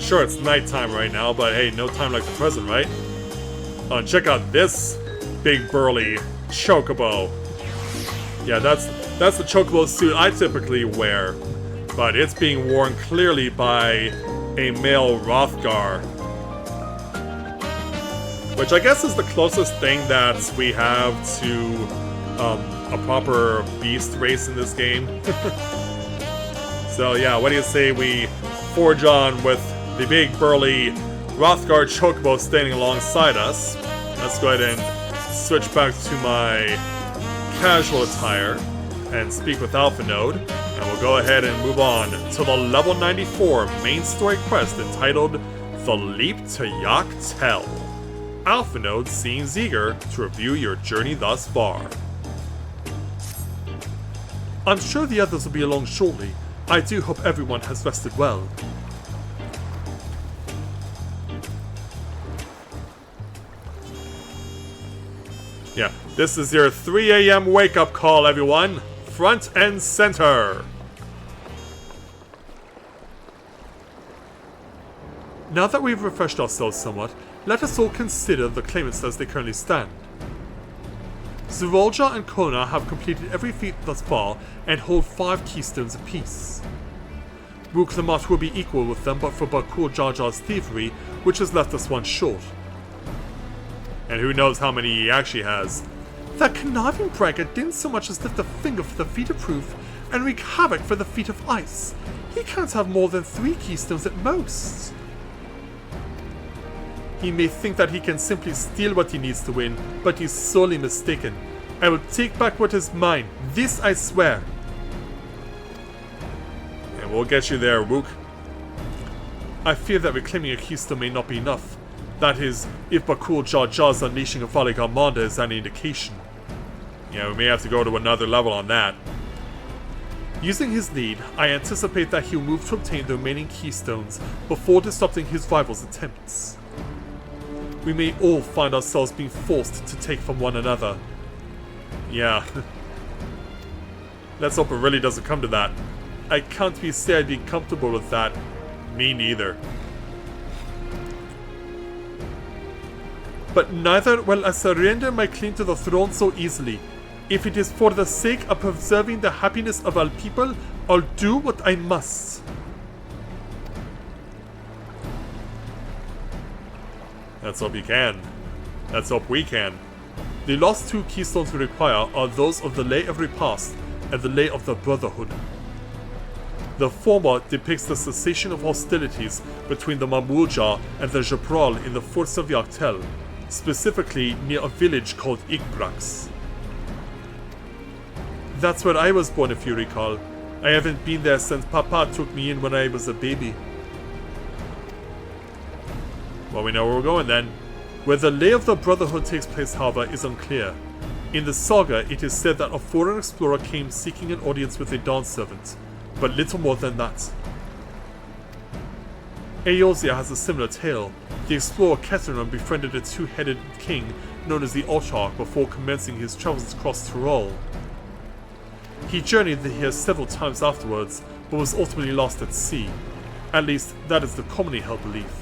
Sure, it's nighttime right now, but hey, no time like the present, right? Check out this big burly chocobo. Yeah, that's the chocobo suit I typically wear, but it's being worn clearly by a male Rothgar. Which I guess is the closest thing that we have to a proper beast race in this game. So yeah, what do you say we forge on with the big burly Rothgar chocobo standing alongside us? Let's go ahead and switch back to my casual attire and speak with Alpha Node, and we'll go ahead and move on to the level 94 main story quest entitled The Leap to Yak T'el. Alpha Node seems eager to review your journey thus far. I'm sure the others will be along shortly. I do hope everyone has rested well. Yeah, this is your 3 AM wake-up call, everyone. Front and center. Now that we've refreshed ourselves somewhat, let us all consider the claimants as they currently stand. Zerolja and Kona have completed every feat thus far and hold 5 keystones apiece. Wuklamat will be equal with them but for Bakul Jar Jar's thievery, which has left us one short. And who knows how many he actually has. That conniving braggart didn't so much as lift a finger for the feat of proof and wreak havoc for the feat of ice. He can't have more than 3 keystones at most. He may think that he can simply steal what he needs to win, but he's sorely mistaken. I will take back what is mine. This I swear. And we'll get you there, Wook. I fear that reclaiming a keystone may not be enough. That is, if Bakul Jar Jar's unleashing of Vale Garmanda is any indication. Yeah, we may have to go to another level on that. Using his lead, I anticipate that he'll move to obtain the remaining keystones before disrupting his rival's attempts. We may all find ourselves being forced to take from one another. Yeah. Let's hope it really doesn't come to that. I can't be say I'd be comfortable with that. Me neither. But neither will I surrender my claim to the throne so easily. If it is for the sake of preserving the happiness of our people, I'll do what I must. Let's hope you can. Let's hope we can. The last 2 keystones we require are those of the Lay of Repast and the Lay of the Brotherhood. The former depicts the cessation of hostilities between the Mamulja and the Tural in the forts of Yak T'el, specifically near a village called Ikbrax. That's where I was born, if you recall. I haven't been there since Papa took me in when I was a baby. Well, we know where we're going then. Where the Lay of the Brotherhood takes place, however, is unclear. In the saga, it is said that a foreign explorer came seeking an audience with a Dawn Servant, but little more than that. Eorzea has a similar tale. The explorer Keteran befriended a 2-headed king known as the Autarch before commencing his travels across Tural. He journeyed here several times afterwards, but was ultimately lost at sea. At least, that is the commonly held belief.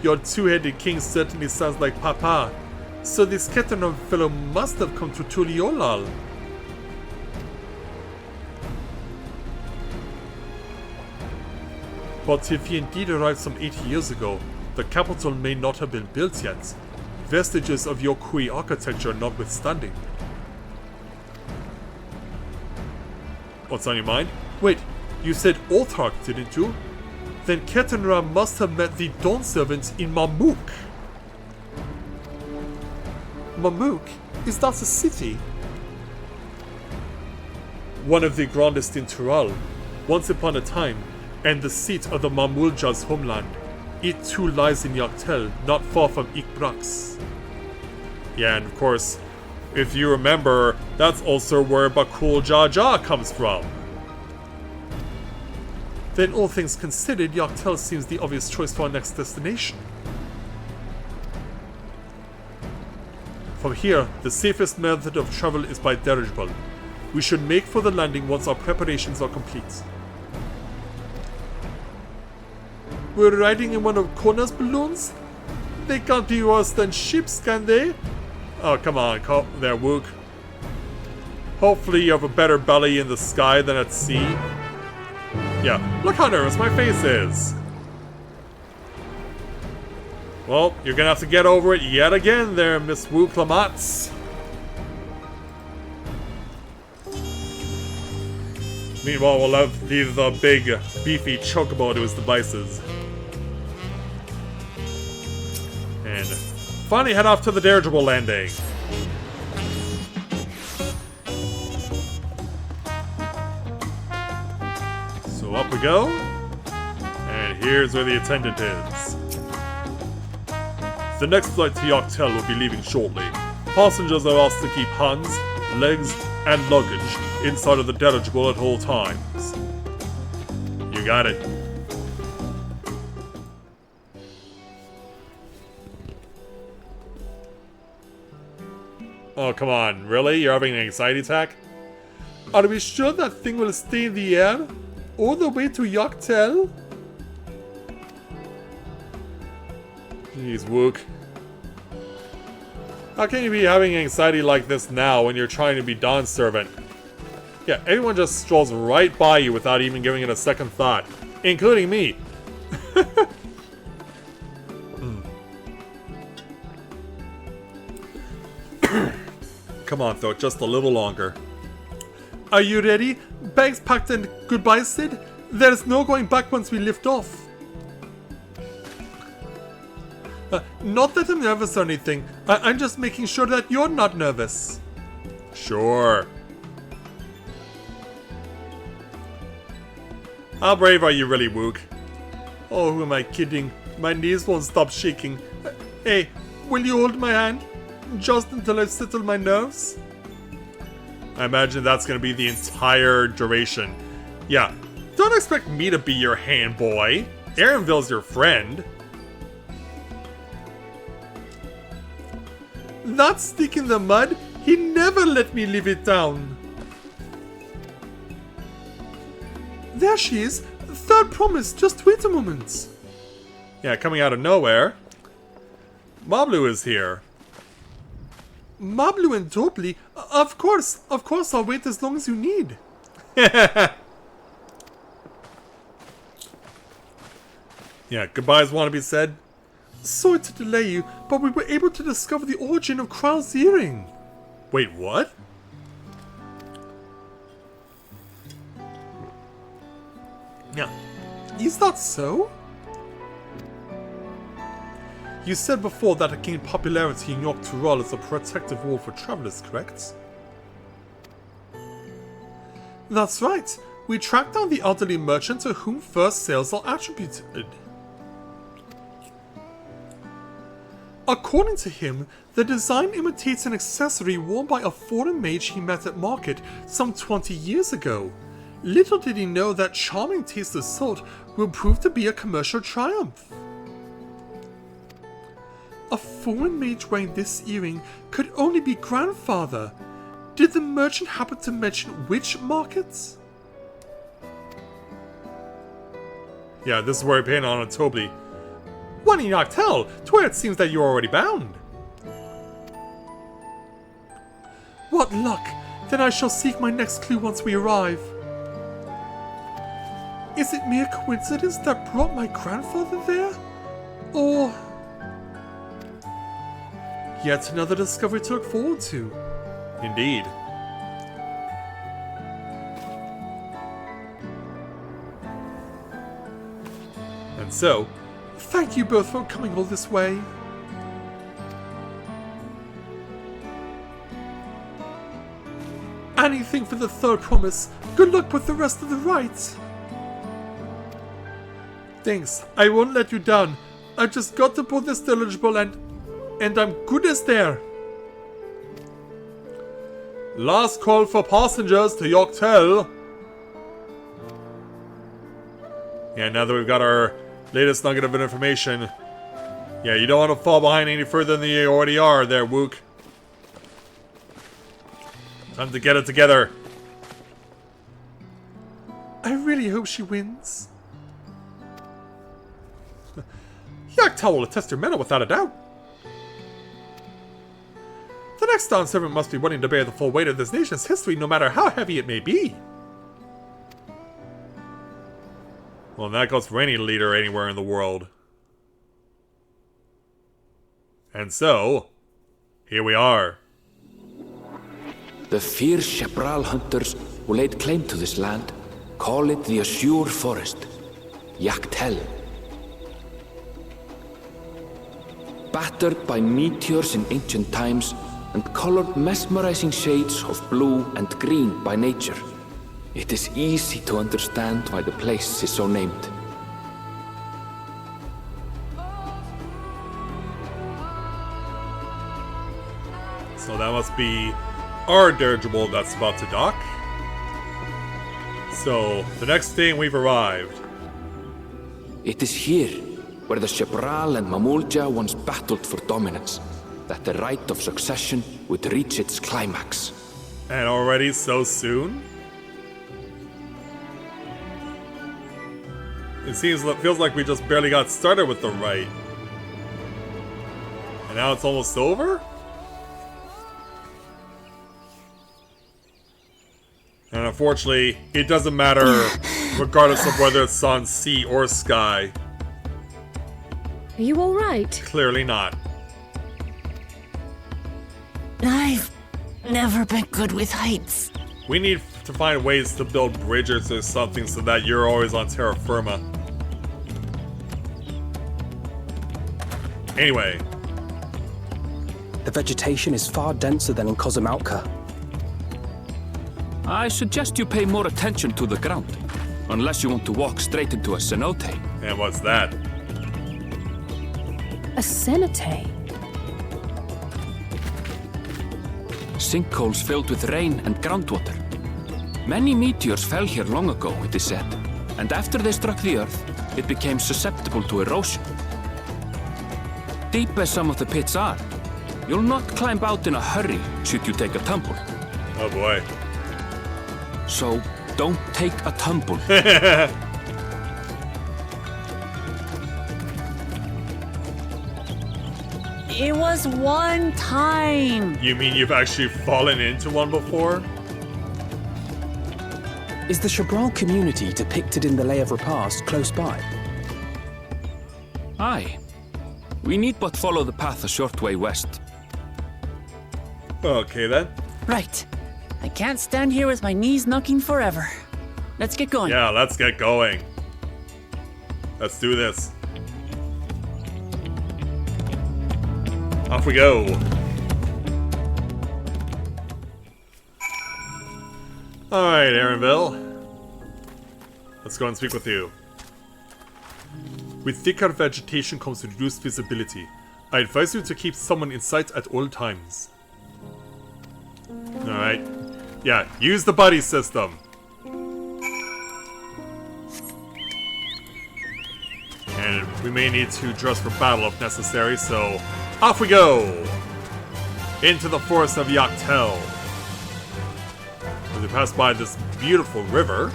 Your 2-headed king certainly sounds like Papa, so this Keteran fellow must have come to Tuliolal. But if he indeed arrived some 80 years ago, the capital may not have been built yet, vestiges of Yokui architecture notwithstanding. What's on your mind? Wait, you said Autarch, didn't you? Then Ketenra must have met the Dawn Servant in Mamuk. Mamuk? Is that a city? One of the grandest in Tural, once upon a time, and the seat of the Mamulja's homeland. It too lies in Yak T'el, not far from Ikbrax. Yeah, and of course, if you remember, that's also where Bakul Jar Jar comes from. Then all things considered, Yak T'el seems the obvious choice for our next destination. From here, the safest method of travel is by dirigible. We should make for the landing once our preparations are complete. We're riding in one of Konna's balloons? They can't be worse than ships, can they? Oh, come on, there, Wook. Hopefully you have a better belly in the sky than at sea. Yeah, look how nervous my face is. Well, you're gonna have to get over it yet again there, Miss Wook Lamatz. Meanwhile, we'll leave the big, beefy chocobo to his devices. And finally head off to the dirigible landing. So up we go. And here's where the attendant is. The next flight to Yak T'el will be leaving shortly. Passengers are asked to keep hands, legs, and luggage inside of the dirigible at all times. You got it. Oh, come on. Really? You're having an anxiety attack? Are we sure that thing will stay in the air? All the way to Yak T'el? Jeez, Wook. How can you be having anxiety like this now when you're trying to be Dawn's servant? Yeah, everyone just strolls right by you without even giving it a second thought. Including me. Come on, though, just a little longer. Are you ready? Bags packed and goodbye, Sid? There's no going back once we lift off. Not that I'm nervous or anything. I'm just making sure that you're not nervous. Sure. How brave are you really, Wook? Oh, who am I kidding? My knees won't stop shaking. Hey, will you hold my hand? Just until I settle my nerves? I imagine that's going to be the entire duration. Yeah, don't expect me to be your hand boy. Aaronville's your friend. Not stick in the mud. He never let me live it down. There she is. Third promise. Just wait a moment. Yeah, coming out of nowhere. Mablu is here. Mablu and Dobli? Of course, I'll wait as long as you need. Yeah, goodbyes want to be said. Sorry to delay you, but we were able to discover the origin of Kral's earring. Wait, what? Yeah, is that so? You said before that it gained popularity in Yak T'el as a protective wall for travelers, correct? That's right. We tracked down the elderly merchant to whom first sales are attributed. According to him, the design imitates an accessory worn by a foreign mage he met at market some 20 years ago. Little did he know that charming taste of salt will prove to be a commercial triumph. A foreign mage wearing this earring could only be grandfather. Did the merchant happen to mention which markets? Yeah, this is where we're paying on Tobli. One in Yak T'el, to where it seems that you're already bound. What luck! Then I shall seek my next clue once we arrive. Is it mere coincidence that brought my grandfather there? Or... yet another discovery to look forward to. Indeed. And so, thank you both for coming all this way. Anything for the third promise. Good luck with the rest of the rite. Thanks, I won't let you down. I just got to pull this dirigible and I'm good as there. Last call for passengers to Yak T'el. Yeah, now that we've got our latest nugget of information. Yeah, you don't want to fall behind any further than you already are there, Wook. Time to get it together. I really hope she wins. Yak T'el will attest your mettle without a doubt. The next Dawn servant must be willing to bear the full weight of this nation's history, no matter how heavy it may be. Well, that goes for any leader anywhere in the world. And so, here we are. The fierce Shebral hunters who laid claim to this land call it the Azure Forest, Yak T'el. Battered by meteors in ancient times and colored mesmerizing shades of blue and green by nature, it is easy to understand why the place is so named. So that must be our dirigible that's about to dock. So, the next thing we've arrived. It is here, where the Shebral and Mamulja once battled for dominance, that the right of succession would reach its climax. And already so soon? It feels like we just barely got started with the right. And now it's almost over? And unfortunately, it doesn't matter regardless of whether it's on sea or sky. Are you alright? Clearly not. I've never been good with heights. We need to find ways to build bridges or something so that you're always on terra firma. Anyway. The vegetation is far denser than in Cosmauca. I suggest you pay more attention to the ground, unless you want to walk straight into a cenote. And what's that? A cenote? Sinkholes filled with rain and groundwater. Many meteors fell here long ago, it is said, and after they struck the earth, it became susceptible to erosion. Deep as some of the pits are, you'll not climb out in a hurry should you take a tumble. Oh boy. So, don't take a tumble. It was one time. You mean you've actually fallen into one before? Is the Shebral community depicted in the Lay of Repast close by? Aye. We need but follow the path a short way west. Okay then. Right. I can't stand here with my knees knocking forever. Let's get going. Yeah, let's get going. Let's do this. Off we go. Alright, Aaronville. Let's go and speak with you. With thicker vegetation comes reduced visibility. I advise you to keep someone in sight at all times. Alright. Yeah, use the buddy system. And we may need to dress for battle if necessary, so off we go! Into the forest of Yak T'el. As we pass by this beautiful river.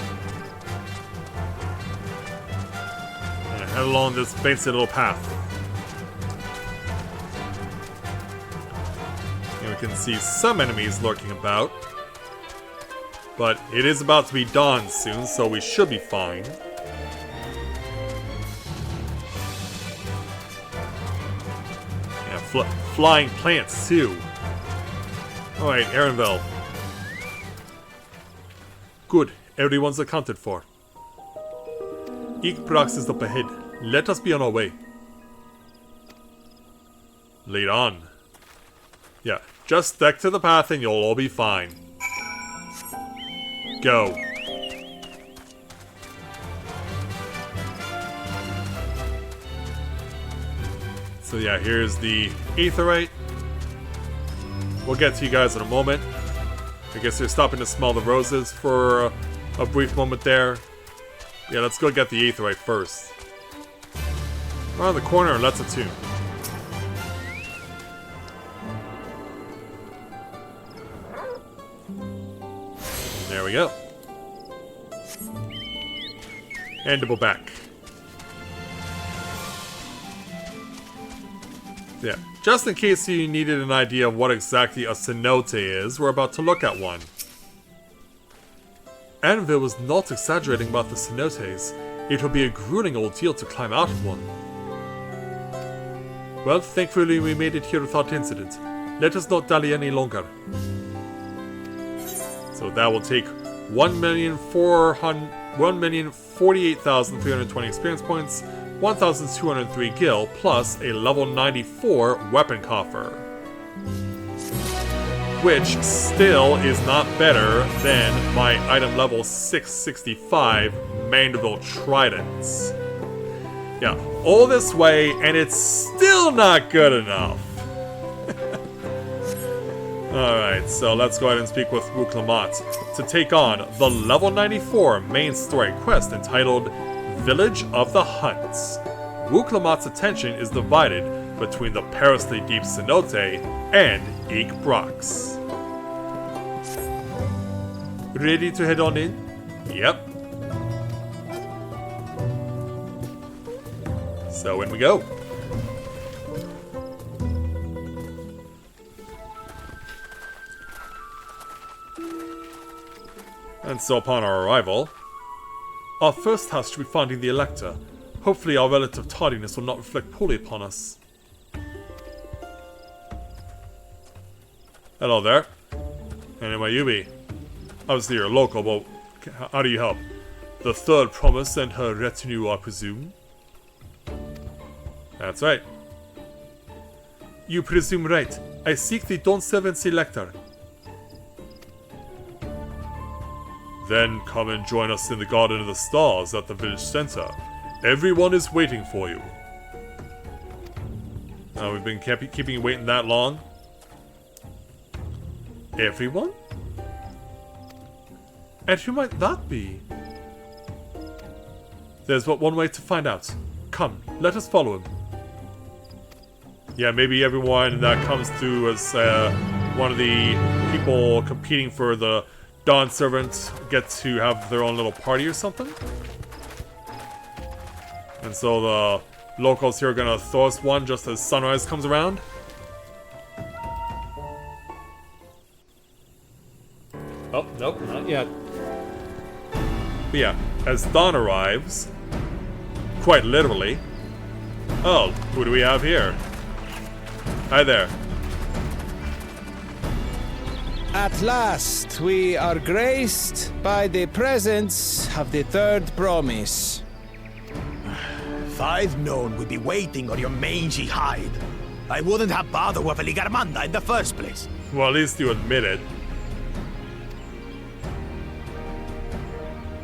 And head along this fancy little path. And we can see some enemies lurking about. But it is about to be dawn soon, so we should be fine. Yeah, flying plants too. Alright, Aaronville. Good, everyone's accounted for. Equinox is up ahead. Let us be on our way. Lead on. Yeah, just stick to the path and you'll all be fine. Go. So yeah, here's the aetheryte. We'll get to you guys in a moment. I guess you're stopping to smell the roses for a brief moment there. Yeah, let's go get the aetheryte first. Around the corner and let's attune. There we go. And double back. Yeah, just in case you needed an idea of what exactly a cenote is, we're about to look at one. Anvil was not exaggerating about the cenotes. It will be a grueling ordeal to climb out of one. Well, thankfully we made it here without incident. Let us not dally any longer. So that will take 1,048,320 experience points, 1,203 gil, plus a level 94 weapon coffer. Which still is not better than my item level 665 Mandible Tridents. Yeah, all this way and it's still not good enough. Alright, so let's go ahead and speak with Wuk-Lamat to take on the level 94 main story quest entitled Village of the Hunts. Wuk-Lamat's attention is divided between the perilously deep cenote and Eek Brox. Ready to head on in? Yep. So in we go. And so upon our arrival, our first task should be finding the Elector. Hopefully our relative tardiness will not reflect poorly upon us. Hello there. And who might you be? Obviously you're local, but how do you help? The third promise and her retinue, I presume? That's right. You presume right. I seek the Dawntrail Elector. Then come and join us in the Garden of the Stars at the village center. Everyone is waiting for you. We've been keeping you waiting that long? Everyone? And who might that be? There's but one way to find out. Come, let us follow him. Yeah, maybe everyone that comes through as one of the people competing for the Dawn Servant get to have their own little party or something. And so the locals here are gonna throw us one just as sunrise comes around. Oh, nope, not yet. But yeah, as dawn arrives, quite literally. Oh, who do we have here? Hi there. At last, we are graced by the presence of the third promise. If I'd known we'd be waiting on your mangy hide, I wouldn't have bothered with Ligarmanda in the first place. Well, at least you admit it.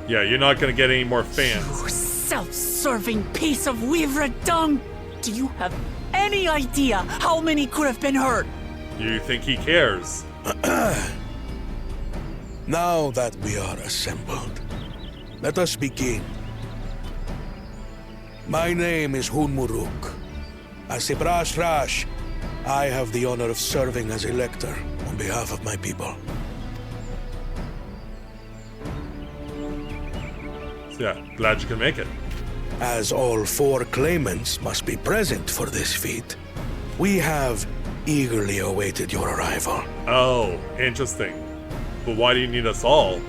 Yeah, you're not gonna get any more fans. You self-serving piece of weaver dung! Do you have any idea how many could have been hurt? You think he cares? Now that we are assembled, let us begin. My name is Hunmuruk. As a Brash Rash, I have the honor of serving as Elector on behalf of my people. So yeah, glad you can make it. As all four claimants must be present for this feat, we have eagerly awaited your arrival. Oh, interesting. But why do you need us all?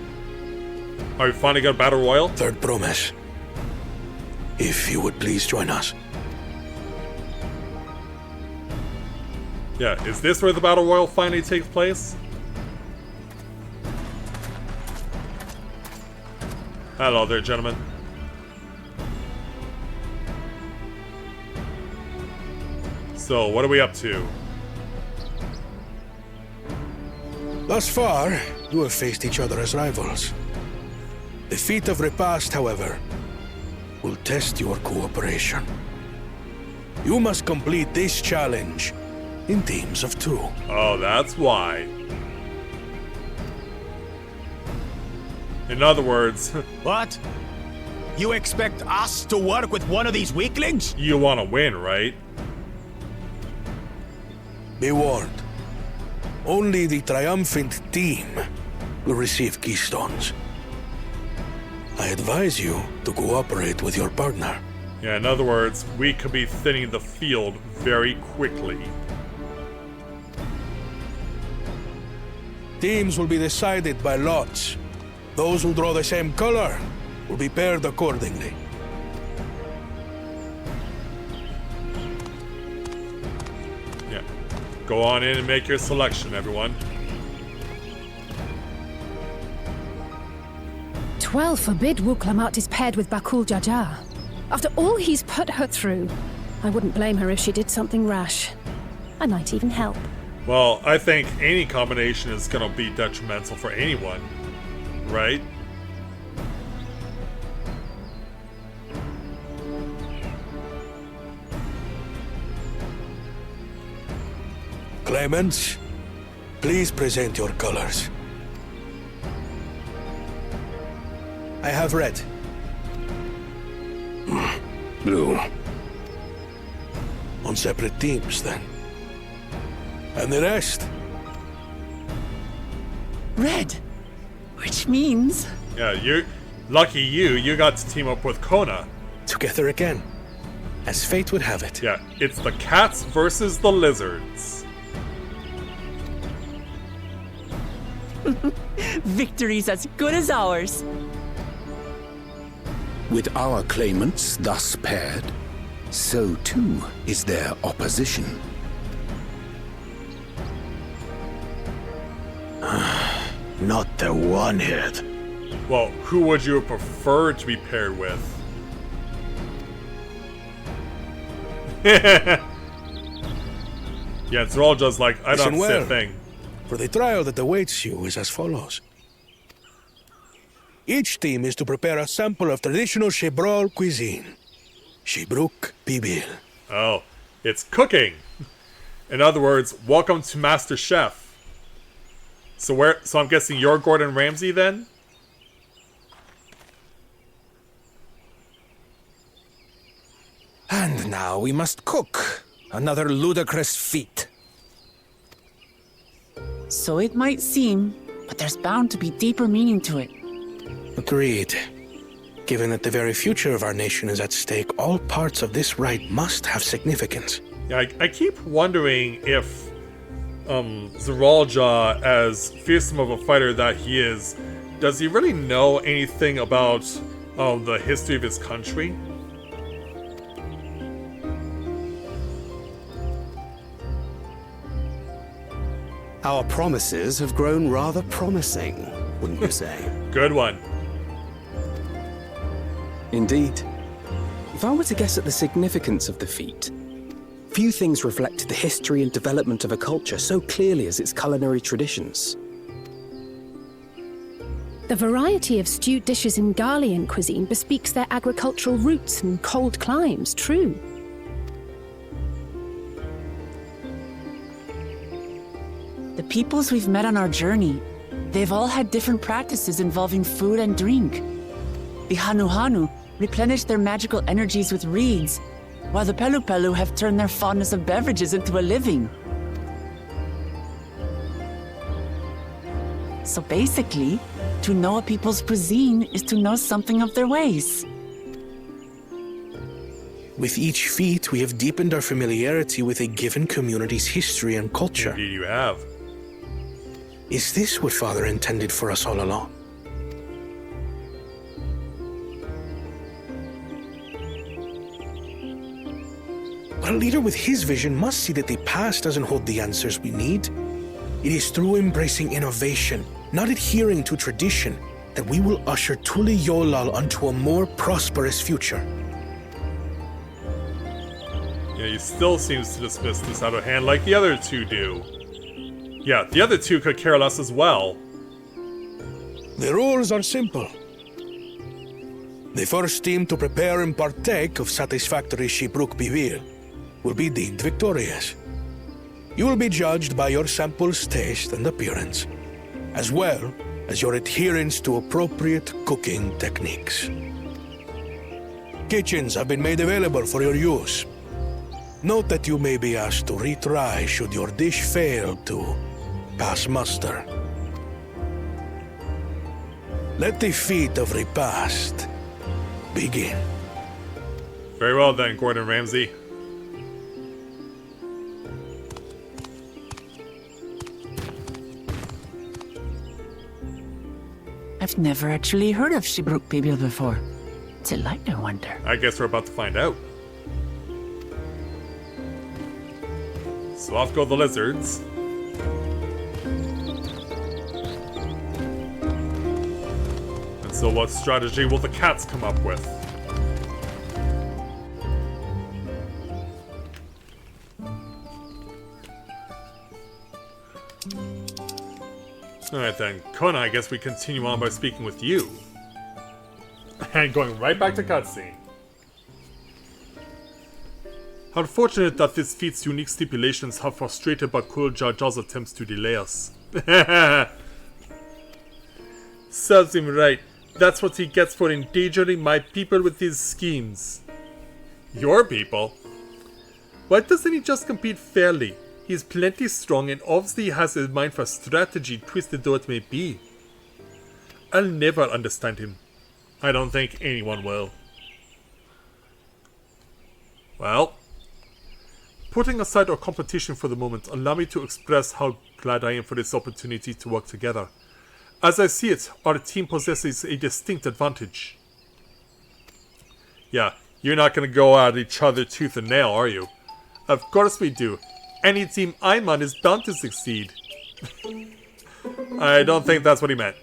Are we finally got a battle royal? Third promise. If you would please join us. Yeah, is this where the battle royal finally takes place? Hello there, gentlemen. So, what are we up to? Thus far, you have faced each other as rivals. The feat of repast, however, will test your cooperation. You must complete this challenge in teams of 2. Oh, that's why. In other words, What? You expect us to work with one of these weaklings? you want to win, right? Be warned. Only the triumphant team will receive keystones. I advise you to cooperate with your partner. Yeah, in other words, we could be thinning the field very quickly. Teams will be decided by lots. Those who draw the same color will be paired accordingly. Yeah. Go on in and make your selection, everyone. 12 forbid Wuklamat is paired with Bakul Jaja. After all he's put her through, I wouldn't blame her if she did something rash. I might even help. Well, I think any combination is gonna be detrimental for anyone, right? Claimants, please present your colors. I have red. Blue. On separate teams, then. And the rest? Red. Which means... Yeah, lucky you got to team up with Kona. Together again, as fate would have it. Yeah, it's the cats versus the lizards. Victory's as good as ours. With our claimants thus paired, so too is their opposition. Not the one-hit. Well, who would you prefer to be paired with? Yeah, Tural just like, I don't say a thing. For the trial that awaits you is as follows. Each team is to prepare a sample of traditional Shebral cuisine. Shibruk Bibil. Oh, it's cooking. In other words, welcome to MasterChef. So I'm guessing you're Gordon Ramsay then? And now we must cook. Another ludicrous feat. So it might seem, but there's bound to be deeper meaning to it. Agreed. Given that the very future of our nation is at stake, all parts of this rite must have significance. Yeah, I keep wondering if Zeralja, as fearsome of a fighter that he is, does he really know anything about the history of his country? Our promises have grown rather promising, wouldn't you say? Good one. Indeed. If I were to guess at the significance of the feat, few things reflect the history and development of a culture so clearly as its culinary traditions. The variety of stewed dishes in Garlean cuisine bespeaks their agricultural roots and cold climes, true. The peoples we've met on our journey, they've all had different practices involving food and drink. The Hanu replenish their magical energies with reeds, while the Pelu have turned their fondness of beverages into a living. So basically, to know a people's cuisine is to know something of their ways. With each feat, we have deepened our familiarity with a given community's history and culture. Indeed you have. Is this what Father intended for us all along? But a leader with his vision must see that the past doesn't hold the answers we need. It is through embracing innovation, not adhering to tradition, that we will usher Tuli Yolal onto a more prosperous future. Yeah, he still seems to dismiss this out of hand like the other two do. Yeah, the other two could care less as well. The rules are simple. The first team to prepare and partake of satisfactory Shibruk Bivir will be deemed victorious. You will be judged by your sample's taste and appearance, as well as your adherence to appropriate cooking techniques. Kitchens have been made available for your use. Note that you may be asked to retry should your dish fail to pass muster. Let the feat of repast begin. Very well then, Gordon Ramsay. I've never actually heard of Shibruk Bibil before. What's it like, I wonder? I guess we're about to find out. So off go the lizards. And so what strategy will the cats come up with? Alright then, Kona, I guess we continue on by speaking with you. And going right back to cutscene. How unfortunate that this feat's unique stipulations have frustrated Bakul Jar Jar's attempts to delay us. Serves him right. That's what he gets for endangering my people with his schemes. Your people? Why doesn't he just compete fairly? He's plenty strong and obviously has a mind for strategy, twisted though it may be. I'll never understand him. I don't think anyone will. Well, putting aside our competition for the moment, allow me to express how glad I am for this opportunity to work together. As I see it, our team possesses a distinct advantage. Yeah, you're not gonna go at each other tooth and nail, are you? Of course we do. Any team I'm on is bound to succeed. I don't think that's what he meant.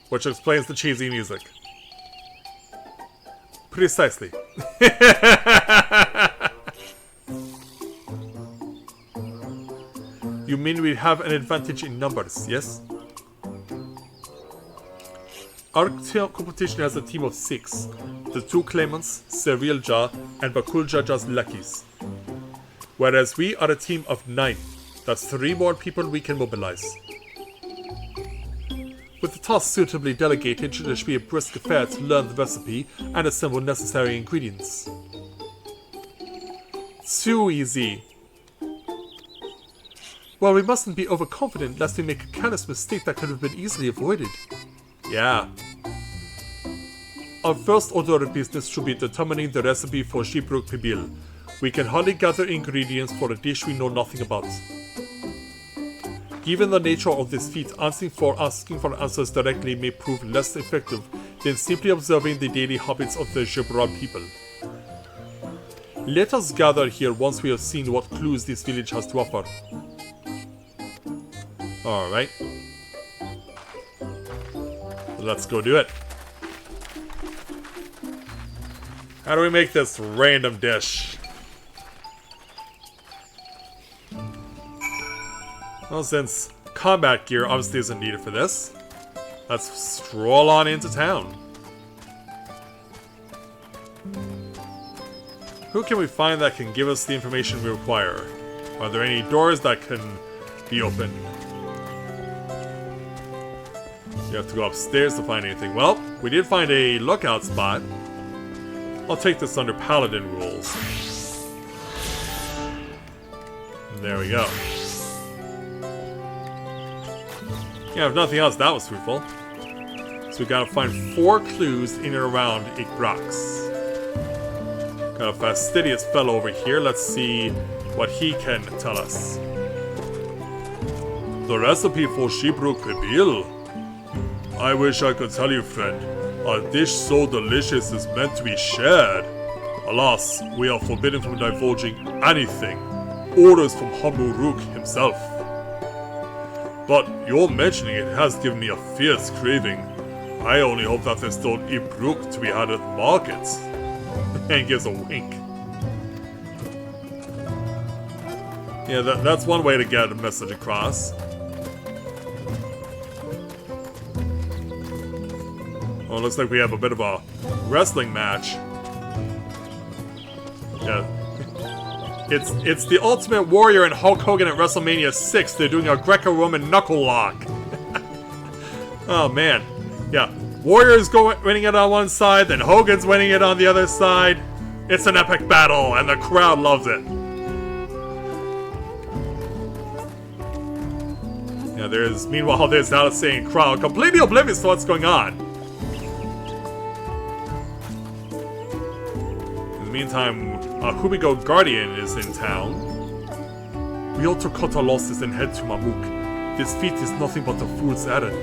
Which explains the cheesy music. Precisely. You mean we have an advantage in numbers, yes? Our competition has a team of 6. The 2 claimants, Serial Jar and Bakul Jar Jar's lackeys. Whereas we are a team of 9. That's 3 more people we can mobilize. With the task suitably delegated, it should be a brisk affair to learn the recipe and assemble necessary ingredients. Too easy. Well, we mustn't be overconfident lest we make a careless mistake that could have been easily avoided. Yeah. Our first order of business should be determining the recipe for Shibruk Bibil. We can hardly gather ingredients for a dish we know nothing about. Given the nature of this feat, asking for answers directly may prove less effective than simply observing the daily habits of the Reborn people. Let us gather here once we have seen what clues this village has to offer. Alright. Let's go do it. How do we make this random dish? Well, since combat gear obviously isn't needed for this, let's stroll on into town. Who can we find that can give us the information we require? Are there any doors that can be opened? You have to go upstairs to find anything. Well, we did find a lookout spot. I'll take this under Paladin rules. There we go. Yeah, if nothing else, that was fruitful. So we gotta find 4 clues in and around Ikbrax. Got a fastidious fellow over here. Let's see what he can tell us. The recipe for Shibruk Bibil. I wish I could tell you, friend. A dish so delicious is meant to be shared. Alas, we are forbidden from divulging anything. Orders from Hamuruk himself. But your mentioning it has given me a fierce craving. I only hope that there's still Ibruk to be had at the market. And gives a wink. Yeah, that's one way to get a message across. Oh, looks like we have a bit of a wrestling match. Yeah. It's the Ultimate Warrior and Hulk Hogan at WrestleMania 6. They're doing a Greco-Roman knuckle lock. Oh, man. Yeah. Warrior's winning it on one side, then Hogan's winning it on the other side. It's an epic battle, and the crowd loves it. Yeah, meanwhile, there's now a saying crowd completely oblivious to what's going on. meantime, Hubigo Guardian is in town. We ought to cut our losses and head to Mamuk. This feat is nothing but a fool's errand.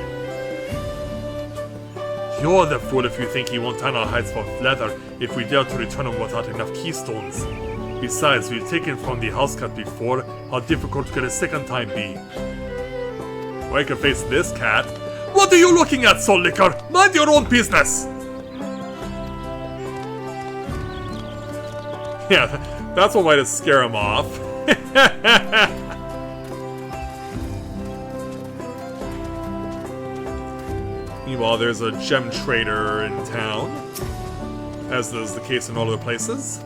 You're the fool if you think he won't turn our hides for leather if we dare to return him without enough keystones. Besides, we've taken from the house cat before, how difficult could a second time be? Well, I can face this cat. What are you looking at, Soul Liquor? Mind your own business! Yeah, that's one way to scare him off. Meanwhile, there's a gem trader in town, as is the case in all other places.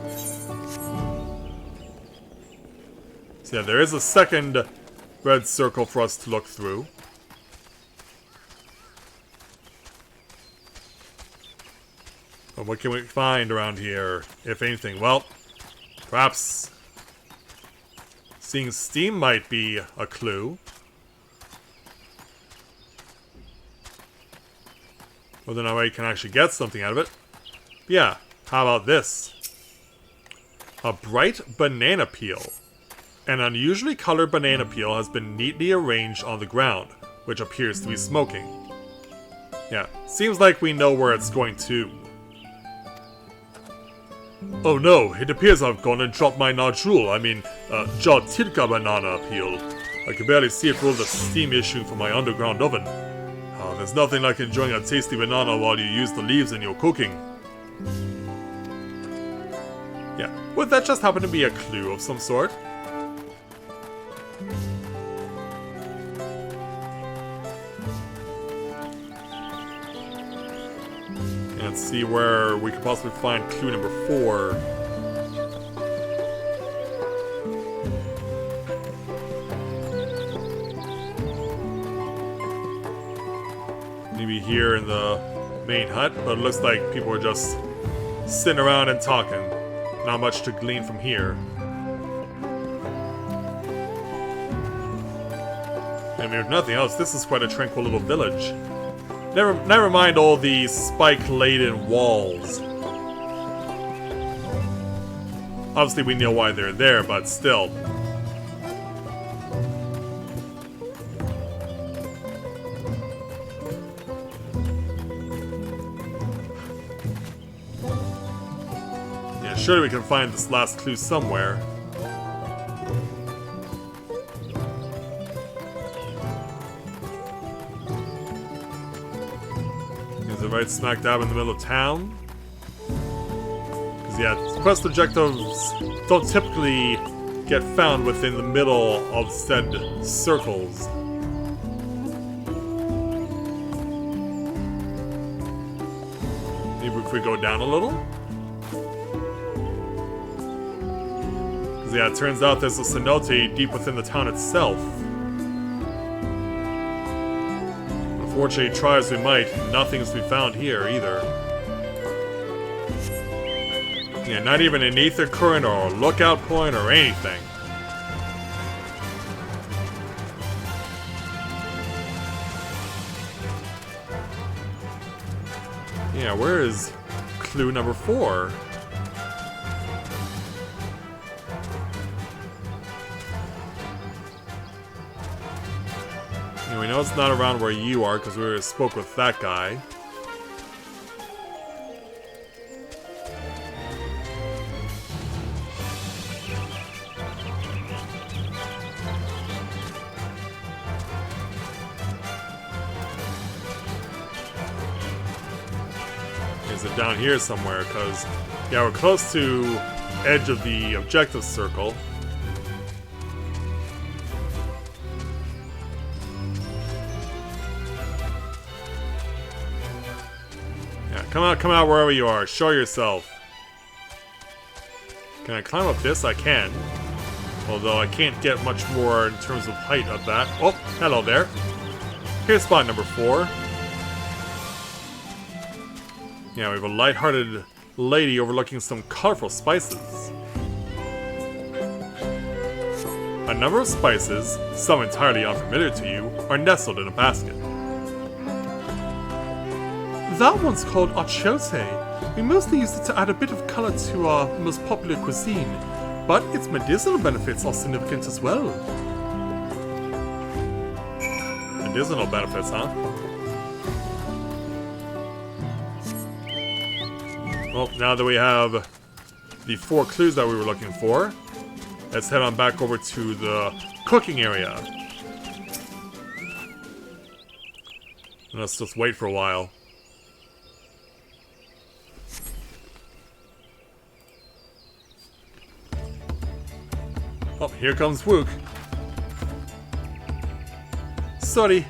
So yeah, there is a second red circle for us to look through. But what can we find around here, if anything? Well, perhaps seeing steam might be a clue. Whether or not we can actually get something out of it. But yeah, how about this? A bright banana peel. An unusually colored banana peel has been neatly arranged on the ground, which appears to be smoking. Yeah, seems like we know where it's going to. Oh no, it appears I've gone and dropped my nodule, Jatilka banana peel. I can barely see it for all the steam issuing from my underground oven. There's nothing like enjoying a tasty banana while you use the leaves in your cooking. Yeah, would that just happen to be a clue of some sort? Let's see where we could possibly find clue number 4. Maybe here in the main hut, but it looks like people are just sitting around and talking. Not much to glean from here. I mean, if nothing else, this is quite a tranquil little village. Never mind all the spike-laden walls. Obviously we know why they're there, but still. Yeah, surely we can find this last clue somewhere. Right smack dab in the middle of town. Because yeah, quest objectives don't typically get found within the middle of said circles. Maybe if we go down a little? Because yeah, it turns out there's a cenote deep within the town itself. Unfortunately, try as we might, nothing's to be found here either. Yeah, not even an ether current or a lookout point or anything. Yeah, where is clue number 4? We know it's not around where you are because we spoke with that guy. Is it down here somewhere? Because, yeah, we're close to edge of the objective circle. Come out wherever you are. Show yourself. Can I climb up this? I can. Although I can't get much more in terms of height of that. Oh, hello there. Here's spot number 4. Yeah, we have a light-hearted lady overlooking some colorful spices. A number of spices, some entirely unfamiliar to you, are nestled in a basket. That one's called achiote. We mostly use it to add a bit of color to our most popular cuisine, but its medicinal benefits are significant as well. Medicinal benefits, huh? Well, now that we have the 4 clues that we were looking for, let's head on back over to the cooking area. And let's just wait for a while. Oh, here comes Wook. Sorry,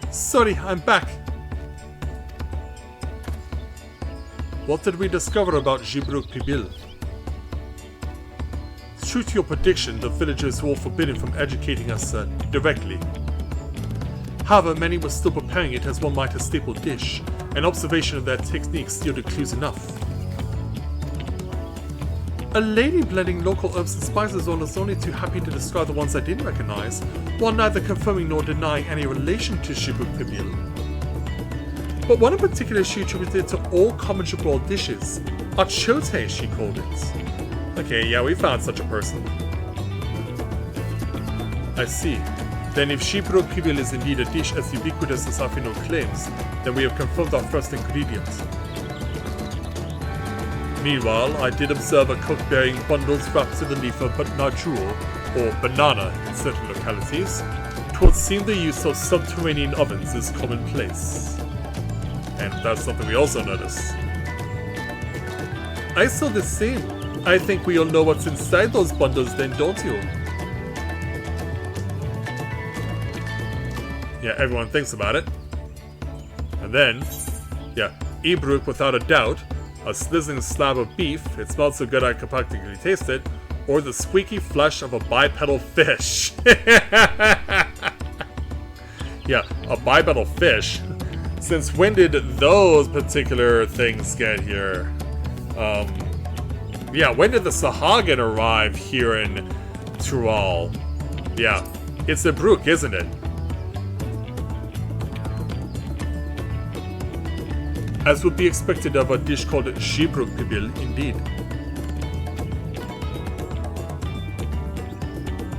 I'm back. What did we discover about Jibruk Pibil? True to your prediction, the villagers were all forbidden from educating us directly. However, many were still preparing it as one might a staple dish. An observation of their techniques yielded clues enough. A lady blending local herbs and spices was only too happy to describe the ones I didn't recognize, while neither confirming nor denying any relation to Jibruk Pibil. But one in particular she attributed to all common Jabral dishes. Achiote, she called it. Okay, yeah, we found such a person. I see. Then if Jibruk Pibil is indeed a dish as ubiquitous as Afino claims, then we have confirmed our first ingredient. Meanwhile, I did observe a cook bearing bundles wrapped in the leaf of najul, or banana in certain localities. 'Twould seem the use of subterranean ovens is commonplace. And that's something we also noticed. I saw the same. I think we all know what's inside those bundles then, don't you? Yeah, everyone thinks about it. And then, yeah, Ibruk without a doubt, a sizzling slab of beef, it smelled so good I could practically taste it, or the squeaky flesh of a bipedal fish. Yeah, a bipedal fish. Since when did those particular things get here? Yeah, when did the Sahagin arrive here in Tural? Yeah, it's a Brook, isn't it? As would be expected of a dish called Jibruk Pibil, indeed.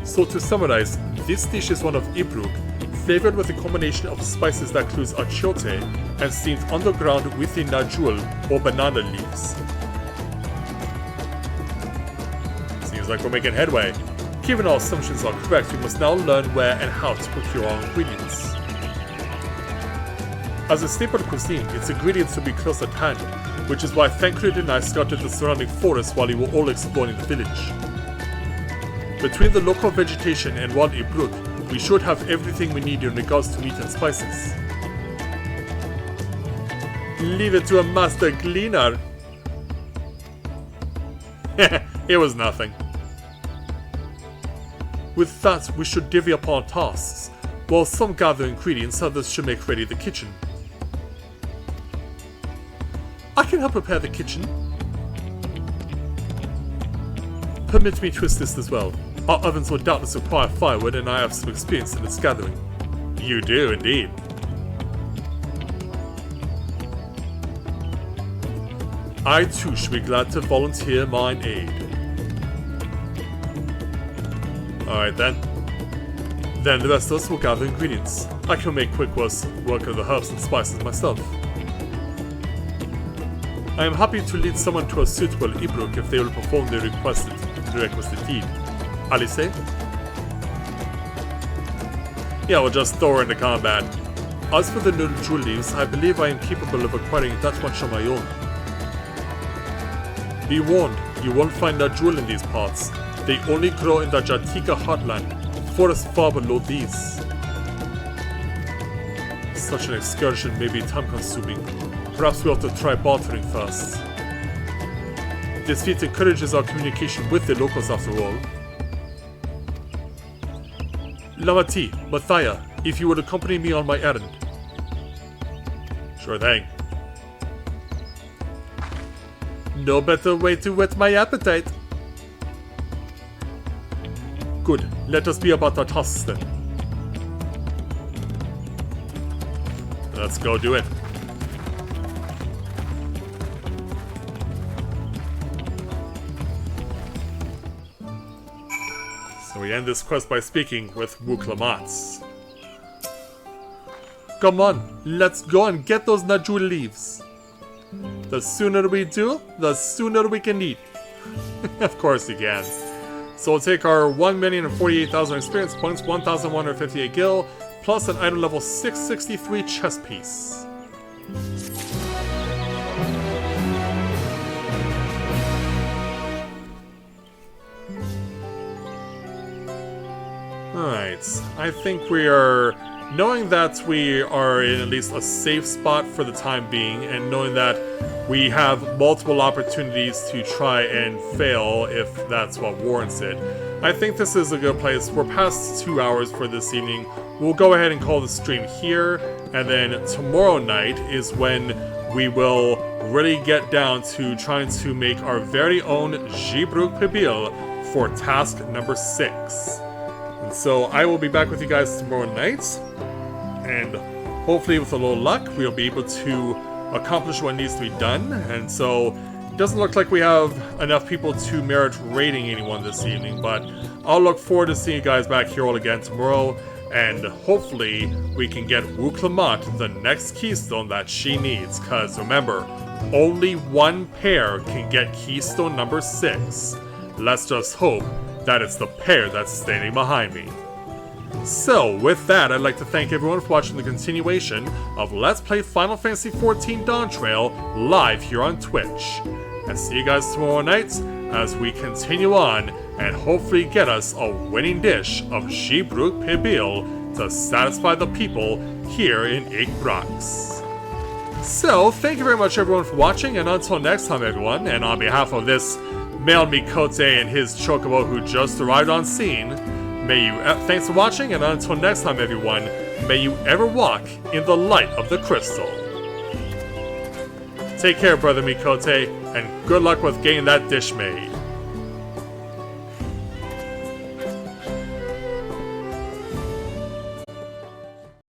So to summarize, this dish is one of Ibruk, flavored with a combination of spices that includes achiote and steamed underground with the najul or banana leaves. Seems like we're making headway. Given our assumptions are correct, we must now learn where and how to procure our ingredients. As a staple cuisine, its ingredients will be close at hand, which is why Thancred and I scouted the surrounding forest while we were all exploring the village. Between the local vegetation and wild Ibruk, we should have everything we need in regards to meat and spices. Leave it to a master cleaner. It was nothing. With that, we should divvy up our tasks. While some gather ingredients, others should make ready the kitchen. I can help prepare the kitchen. Permit me to assist as well. Our ovens will doubtless require firewood, and I have some experience in its gathering. You do, indeed. I too should be glad to volunteer mine aid. Alright then. Then the rest of us will gather ingredients. I can make quick work of the herbs and spices myself. I am happy to lead someone to a suitable Ibruk if they will perform the requested deed. Alice? Yeah, we'll just throw her into combat. As for the Najul leaves, I believe I am capable of acquiring that much on my own. Be warned, you won't find Najul in these parts. They only grow in the Jatika heartland, forests far below these. Such an excursion may be time-consuming. Perhaps we ought to try bartering first. This feat encourages our communication with the locals after all. Lamati, Mathia, if you would accompany me on my errand. Sure thing. No better way to whet my appetite. Good, let us be about our tasks then. Let's go do it. we end this quest by speaking with Wuklamat. Come on, let's go and get those Najul leaves. The sooner we do, the sooner we can eat. Of course you can. So we'll take our 1,048,000 experience points, 1,158 gil, plus an item level 663 chess piece. Alright, I think we are... Knowing that we are in at least a safe spot for the time being, and knowing that we have multiple opportunities to try and fail if that's what warrants it, I think this is a good place. We're past 2 hours for this evening. We'll go ahead and call the stream here, and then tomorrow night is when we will really get down to trying to make our very own Jibruk Pibil for task number 6. And so I will be back with you guys tomorrow night, and hopefully with a little luck we'll be able to accomplish what needs to be done. And so it doesn't look like we have enough people to merit raiding anyone this evening, but I'll look forward to seeing you guys back here all again tomorrow, and hopefully we can get Wuklamat the next keystone that she needs, because remember, only one pair can get keystone number 6. Let's just hope that it's the pair that's standing behind me. So, with that, I'd like to thank everyone for watching the continuation of Let's Play Final Fantasy XIV Dawntrail live here on Twitch. And see you guys tomorrow night as we continue on and hopefully get us a winning dish of Jibruk Pibil to satisfy the people here in Igbrax. So, thank you very much everyone for watching, and until next time everyone, and on behalf of this male Mikote and his chocobo who just arrived on scene, may you, thanks for watching, and until next time everyone, may you ever walk in the light of the crystal. Take care, brother Mikote, and good luck with getting that dish made.